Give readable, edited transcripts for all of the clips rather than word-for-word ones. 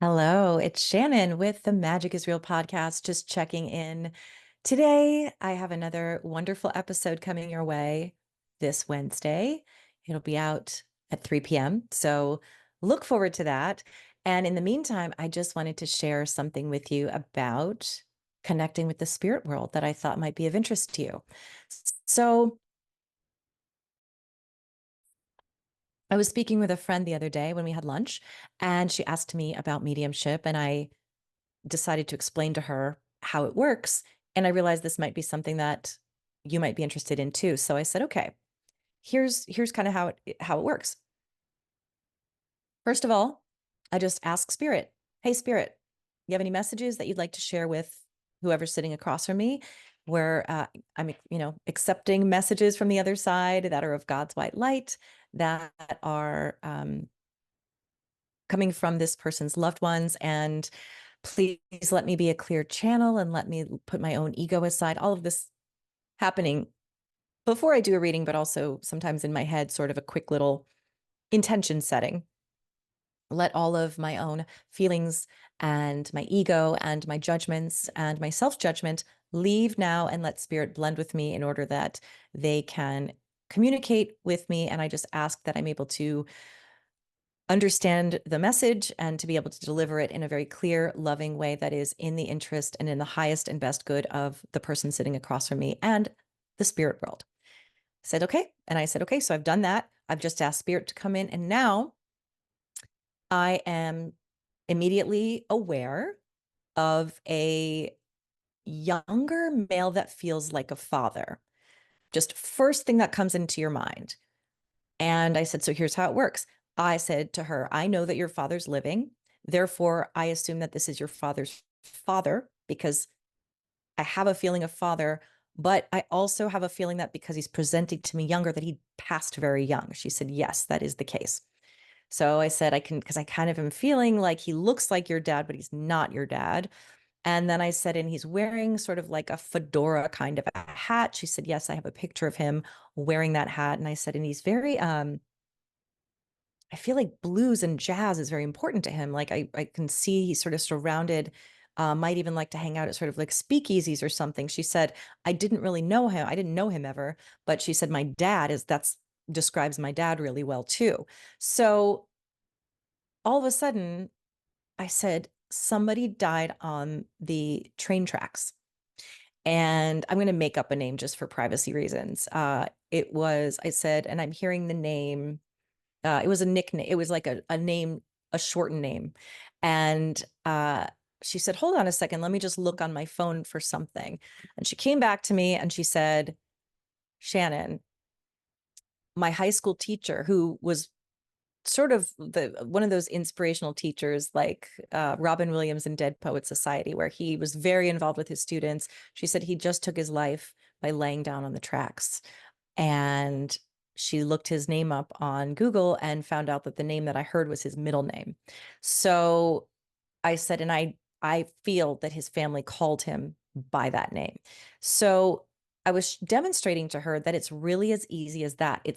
Hello, it's Shannon with the Magic is Real podcast, just checking in. Today, I have another wonderful episode coming your way this Wednesday. It'll be out at 3 p.m. So look forward to that. And in the meantime, I just wanted to share something with you about connecting with the spirit world that I thought might be of interest to you. So I was speaking with a friend the other day when we had lunch, and she asked me about mediumship, and I decided to explain to her how it works. And I realized this might be something that you might be interested in too. So I said, okay, here's kind of how it works. First of all, I just ask spirit, hey spirit, you have any messages that you'd like to share with whoever's sitting across from me? Where I'm, accepting messages from the other side that are of God's white light, that are coming from this person's loved ones, and please let me be a clear channel and let me put my own ego aside. All of this happening before I do a reading, but also sometimes in my head, sort of a quick little intention setting. Let all of my own feelings and my ego and my judgments and my self-judgment leave now, and let spirit blend with me in order that they can communicate with me. And I just ask that I'm able to understand the message and to be able to deliver it in a very clear, loving way that is in the interest and in the highest and best good of the person sitting across from me and the spirit world. I said, okay. And I said, okay, so I've done that. I've just asked spirit to come in. And now I am immediately aware of a younger male that feels like a father. Just first thing that comes into your mind. And I said, so here's how it works. I said to her, I know that your father's living. Therefore, I assume that this is your father's father because I have a feeling of father, but I also have a feeling that because he's presenting to me younger, that he passed very young. She said, yes, that is the case. So I said, I can, because I kind of am feeling like he looks like your dad, but he's not your dad. And then I said, and he's wearing sort of like a fedora kind of a hat. She said, yes, I have a picture of him wearing that hat. And I said, and he's very, I feel like blues and jazz is very important to him. Like I can see he's sort of surrounded, might even like to hang out at sort of like speakeasies or something. She said, I didn't really know him. I didn't know him ever, but she said, my dad is, that's describes my dad really well too. So all of a sudden I said, somebody died on the train tracks. And I'm going to make up a name just for privacy reasons. It was, I said, and I'm hearing the name. It was a nickname. It was like a name, a shortened name. And she said, hold on a second. Let me just look on my phone for something. And she came back to me and she said, Shannon, my high school teacher, who was sort of the one of those inspirational teachers like Robin Williams in Dead Poet Society, where he was very involved with his students. She said he just took his life by laying down on the tracks. And she looked his name up on Google and found out that the name that I heard was his middle name. So I said, and I feel that his family called him by that name. So I was demonstrating to her that it's really as easy as that.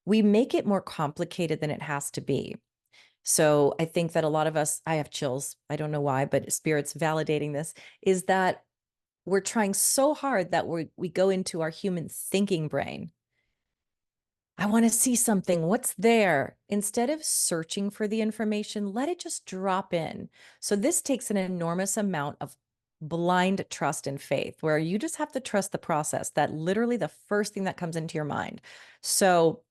We make it more complicated than it has to be. So I think that a lot of us, I have chills. I don't know why, but spirit's validating this, is that we're trying so hard that we go into our human thinking brain. I want to see something. What's there? Instead of searching for the information, let it just drop in. So this takes an enormous amount of blind trust and faith, where you just have to trust the process, that literally the first thing that comes into your mind. So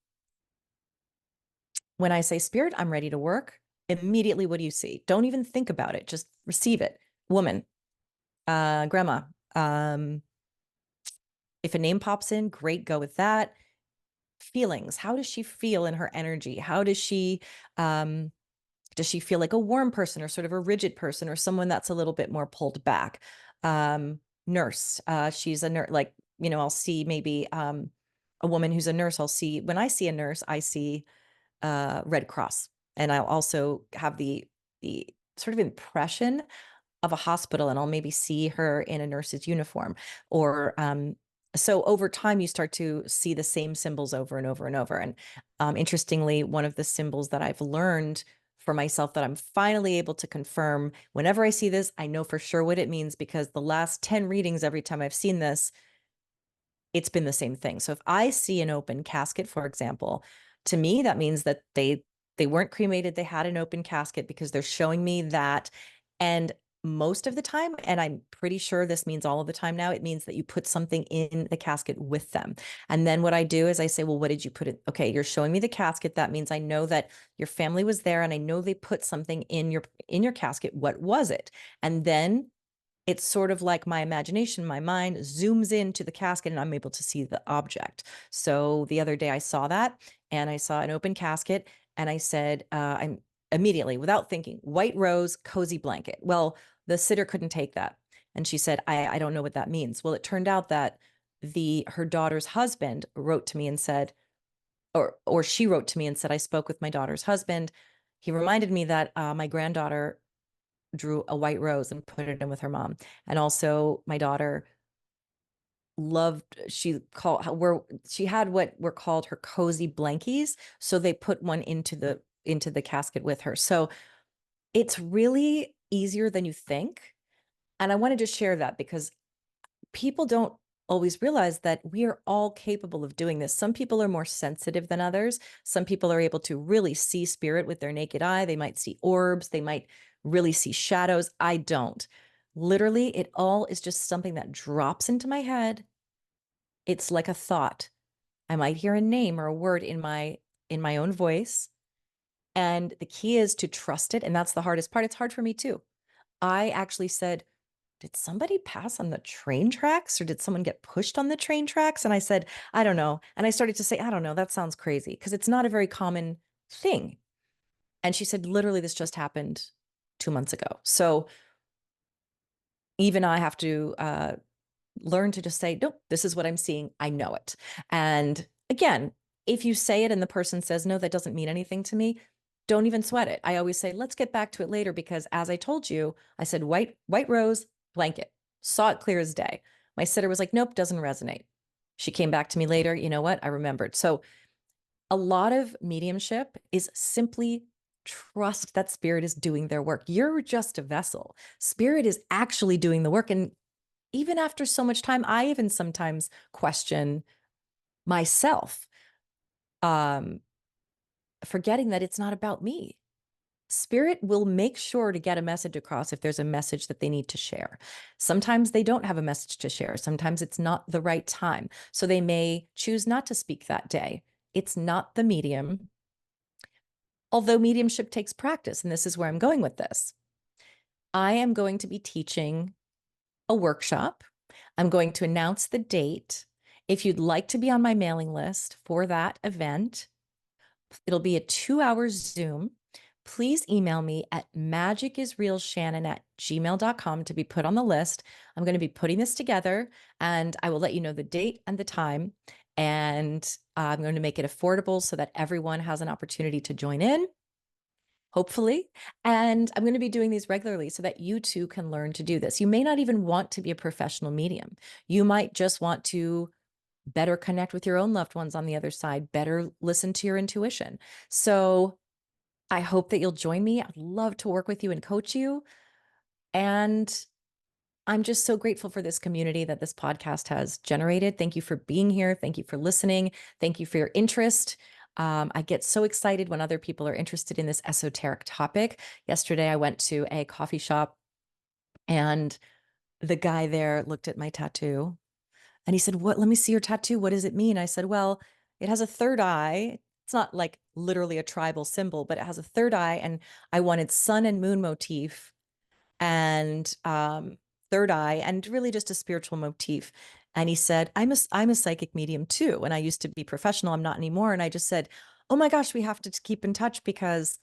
when I say spirit, I'm ready to work, immediately, what do you see? Don't even think about it. Just receive it. Woman, grandma. If a name pops in, great, go with that. Feelings. How does she feel in her energy? How does she feel like a warm person or sort of a rigid person or someone that's a little bit more pulled back? Nurse. She's a nurse, like, I'll see maybe a woman who's a nurse. When I see a nurse, I see Red Cross. And I'll also have the sort of impression of a hospital, and I'll maybe see her in a nurse's uniform. Or so over time, you start to see the same symbols over and over and over. And interestingly, one of the symbols that I've learned for myself that I'm finally able to confirm. Whenever I see this, I know for sure what it means, because the last 10 readings, every time I've seen this, it's been the same thing. So if I see an open casket, for example, to me, that means that they weren't cremated. They had an open casket, because they're showing me that. And most of the time, and I'm pretty sure this means all of the time now, it means that you put something in the casket with them. And then what I do is I say, well, what did you put in? Okay, you're showing me the casket. That means I know that your family was there, and I know they put something in your casket. What was it? And then it's sort of like my imagination, my mind zooms into the casket, and I'm able to see the object. So the other day I saw that, and I saw an open casket, and I said, I'm immediately, without thinking, white rose, cozy blanket. Well, the sitter couldn't take that. And she said, I don't know what that means. Well, it turned out that her daughter's husband wrote to me and said, or she wrote to me and said, I spoke with my daughter's husband. He reminded me that my granddaughter drew a white rose and put it in with her mom. And also my daughter she had what were called her cozy blankies. So they put one into the casket with her. So it's really easier than you think. And I wanted to share that, because people don't always realize that we are all capable of doing this. Some people are more sensitive than others. Some people are able to really see spirit with their naked eye. They might see orbs. They might really see shadows. I don't. Literally, it all is just something that drops into my head. It's like a thought. I might hear a name or a word in my own voice. And the key is to trust it. And that's the hardest part. It's hard for me too. I actually said, did somebody pass on the train tracks, or did someone get pushed on the train tracks? And I said, I don't know. And I started to say, I don't know. That sounds crazy, because it's not a very common thing. And she said, literally, this just happened 2 months ago. So even I have to learn to just say, nope, this is what I'm seeing. I know it. And again, if you say it and the person says, no, that doesn't mean anything to me, don't even sweat it. I always say, let's get back to it later, because as I told you, I said, white rose, blanket, saw it clear as day. My sitter was like, nope, doesn't resonate. She came back to me later. You know what? I remembered. So a lot of mediumship is simply trust that spirit is doing their work. You're just a vessel. Spirit is actually doing the work. And even after so much time, I even sometimes question myself, um, forgetting that it's not about me. Spirit will make sure to get a message across if there's a message that they need to share. Sometimes they don't have a message to share. Sometimes it's not the right time. So they may choose not to speak that day. It's not the medium. Although mediumship takes practice, and this is where I'm going with this. I am going to be teaching a workshop. I'm going to announce the date. If you'd like to be on my mailing list for that event, it'll be a 2-hour Zoom. Please email me at magicisrealshannon@gmail.com to be put on the list. I'm going to be putting this together, and I will let you know the date and the time. And I'm going to make it affordable so that everyone has an opportunity to join in, hopefully. And I'm going to be doing these regularly so that you too can learn to do this. You may not even want to be a professional medium. You might just want to better connect with your own loved ones on the other side, better listen to your intuition. So I hope that you'll join me. I'd love to work with you and coach you. And I'm just so grateful for this community that this podcast has generated. Thank you for being here. Thank you for listening. Thank you for your interest. I get so excited when other people are interested in this esoteric topic. Yesterday, I went to a coffee shop, and the guy there looked at my tattoo, and he said, "What? Let me see your tattoo. What does it mean?" I said, "Well, it has a third eye. It's not like literally a tribal symbol, but it has a third eye, and I wanted sun and moon motif, and third eye, and really just a spiritual motif." And he said, I'm a psychic medium too. And I used to be professional. I'm not anymore. And I just said, oh my gosh, we have to keep in touch, because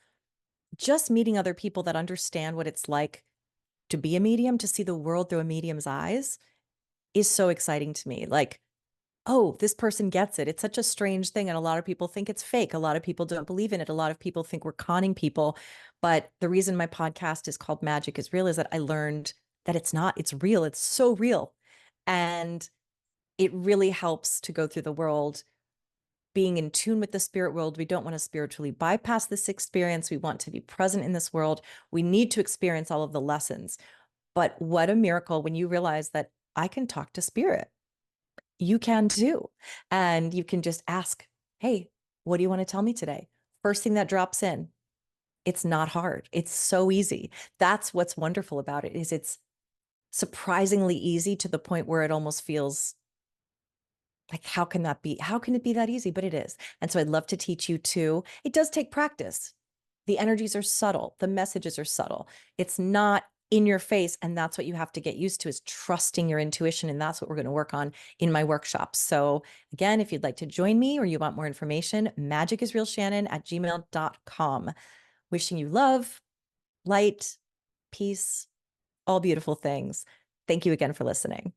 just meeting other people that understand what it's like to be a medium, to see the world through a medium's eyes, is so exciting to me. Like, oh, this person gets it. It's such a strange thing. And a lot of people think it's fake. A lot of people don't believe in it. A lot of people think we're conning people. But the reason my podcast is called Magic is Real is that I learned that it's not, it's real. It's so real. And it really helps to go through the world being in tune with the spirit world. We don't want to spiritually bypass this experience. We want to be present in this world. We need to experience all of the lessons. But what a miracle when you realize that I can talk to spirit. You can too. And you can just ask, hey, what do you want to tell me today? First thing that drops in. It's not hard. It's so easy. That's what's wonderful about it, is it's surprisingly easy to the point where it almost feels like, how can that be? How can it be that easy? But it is. And so I'd love to teach you too. It does take practice. The energies are subtle. The messages are subtle. It's not in your face. And that's what you have to get used to, is trusting your intuition. And that's what we're going to work on in my workshops. So again, if you'd like to join me or you want more information, magicisrealshannon@gmail.com. Wishing you love, light, peace, all beautiful things. Thank you again for listening.